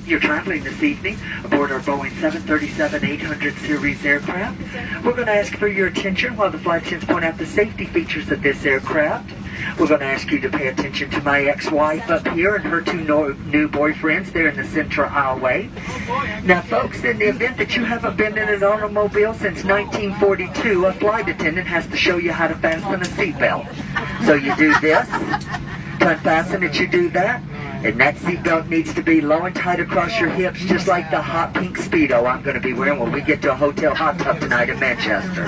You're traveling this evening aboard our Boeing 737-800 series aircraft. We're going to ask for your attention while the flight attendants point out the safety features of this aircraft. We're going to ask you to pay attention to my ex-wife up here and her two new boyfriends there in the center aisleway. Now, folks, in the event that you haven't been in an automobile since 1942, a flight attendant has to show you how to fasten a seatbelt. So you do this, to unfasten it, you do that. And that seatbelt needs to be low and tight across your hips, just like the hot pink Speedo I'm going to be wearing when we get to a hotel hot tub tonight in Manchester.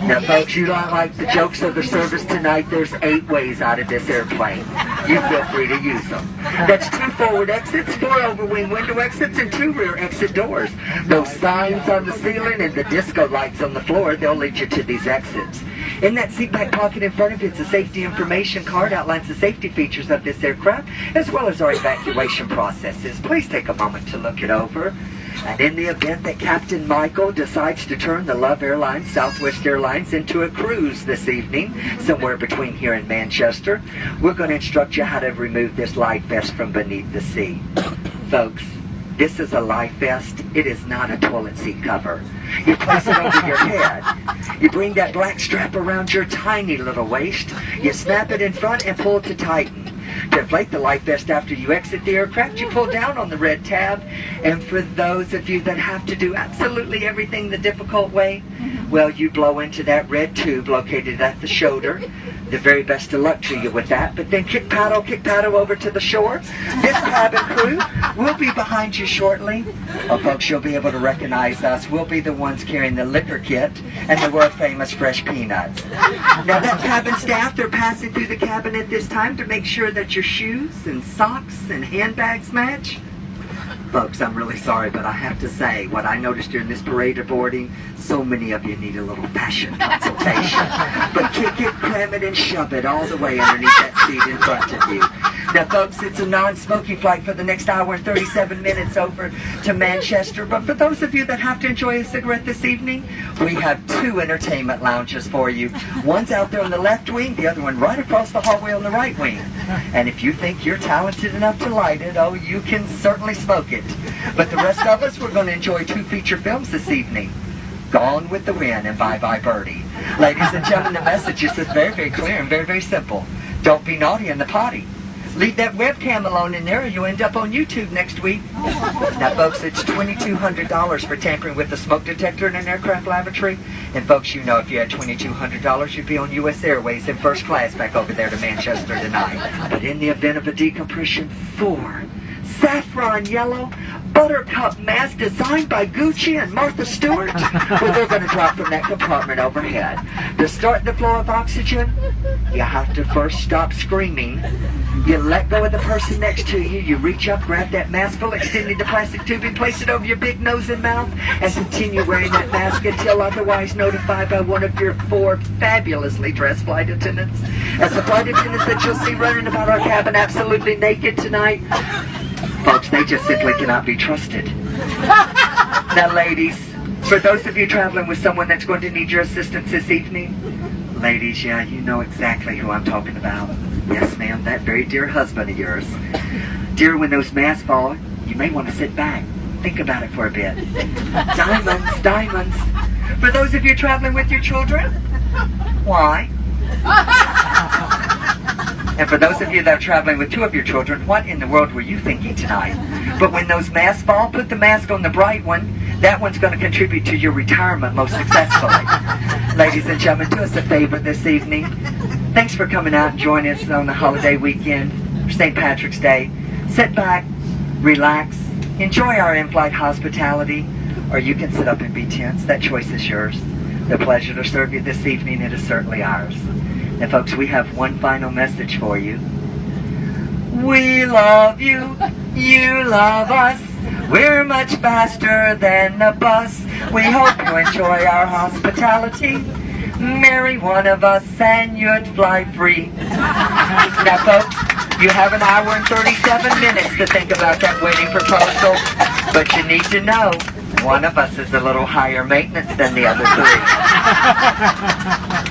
Now, folks, you don't like the jokes of the service tonight. There's 8 ways out of this airplane. You feel free to use them. That's 2 forward exits, 4 overwing window exits, and 2 rear exit doors. Those signs on the ceiling and the disco lights on the floor, they'll lead you to these exits. In that seat back pocket in front of you, it's a safety information card, outlines the safety features of this aircraft, as well as our evacuation processes. Please take a moment to look it over. And in the event that Captain Michael decides to turn the Love Airlines, Southwest Airlines, into a cruise this evening, somewhere between here and Manchester, we're going to instruct you how to remove this life vest from beneath the seat. Folks, this is a life vest. It is not a toilet seat cover. You place it over your head. You bring that black strap around your tiny little waist. You snap it in front and pull to tighten. To inflate the life vest after you exit the aircraft, you pull down on the red tab. And for those of you that have to do absolutely everything the difficult way, well, you blow into that red tube located at the shoulder. The very best of luck to you with that. But then kick paddle over to the shore. This cabin crew will be behind you shortly. Oh, folks, you'll be able to recognize us. We'll be the ones carrying the liquor kit and the world famous fresh peanuts. Now, that cabin staff, they're passing through the cabin at this time to make sure that your shoes and socks and handbags match. Folks, I'm really sorry, but I have to say, what I noticed during this parade of boarding, so many of you need a little fashion consultation. But kick it, cram it, and shove it all the way underneath that seat in front of you. Now, folks, it's a non-smoking flight for the next hour and 37 minutes over to Manchester. But for those of you that have to enjoy a cigarette this evening, we have 2 entertainment lounges for you. One's out there on the left wing, the other one right across the hallway on the right wing. And if you think you're talented enough to light it, oh, you can certainly smoke it. But the rest of us, we're going to enjoy 2 feature films this evening. Gone with the Wind and Bye Bye Birdie. Ladies and gentlemen, the message is very, very clear and very, very simple. Don't be naughty in the potty. Leave that webcam alone in there or you'll end up on YouTube next week. Now, folks, it's $2,200 for tampering with the smoke detector in an aircraft lavatory. And, folks, you know if you had $2,200, you'd be on U.S. Airways in first class back over there to Manchester tonight. But in the event of a decompression, 4 saffron yellow buttercup mask designed by Gucci and Martha Stewart. Well, they're going to drop from that compartment overhead. To start the flow of oxygen, you have to first stop screaming. You let go of the person next to you. You reach up, grab that mask full, extending the plastic tubing, place it over your big nose and mouth, and continue wearing that mask until otherwise notified by one of your 4 fabulously dressed flight attendants. As the flight attendants that you'll see running about our cabin absolutely naked tonight, folks, they just simply cannot be trusted. Now, ladies, for those of you traveling with someone that's going to need your assistance this evening, ladies, yeah, you know exactly who I'm talking about. Yes, ma'am, that very dear husband of yours. Dear, when those masks fall, you may want to sit back. Think about it for a bit. Diamonds, diamonds. For those of you traveling with your children, why? And for those of you that are traveling with 2 of your children, what in the world were you thinking tonight? But when those masks fall, put the mask on the bright one. That one's going to contribute to your retirement most successfully. Ladies and gentlemen, do us a favor this evening. Thanks for coming out and joining us on the holiday weekend for St. Patrick's Day. Sit back, relax, enjoy our in-flight hospitality, or you can sit up and be tense. That choice is yours. The pleasure to serve you this evening, it is certainly ours. And folks, we have one final message for you. We love you, you love us. We're much faster than a bus. We hope you enjoy our hospitality. Marry one of us and you'd fly free. Now, folks, you have an hour and 37 minutes to think about that wedding proposal. But you need to know, one of us is a little higher maintenance than the other 3.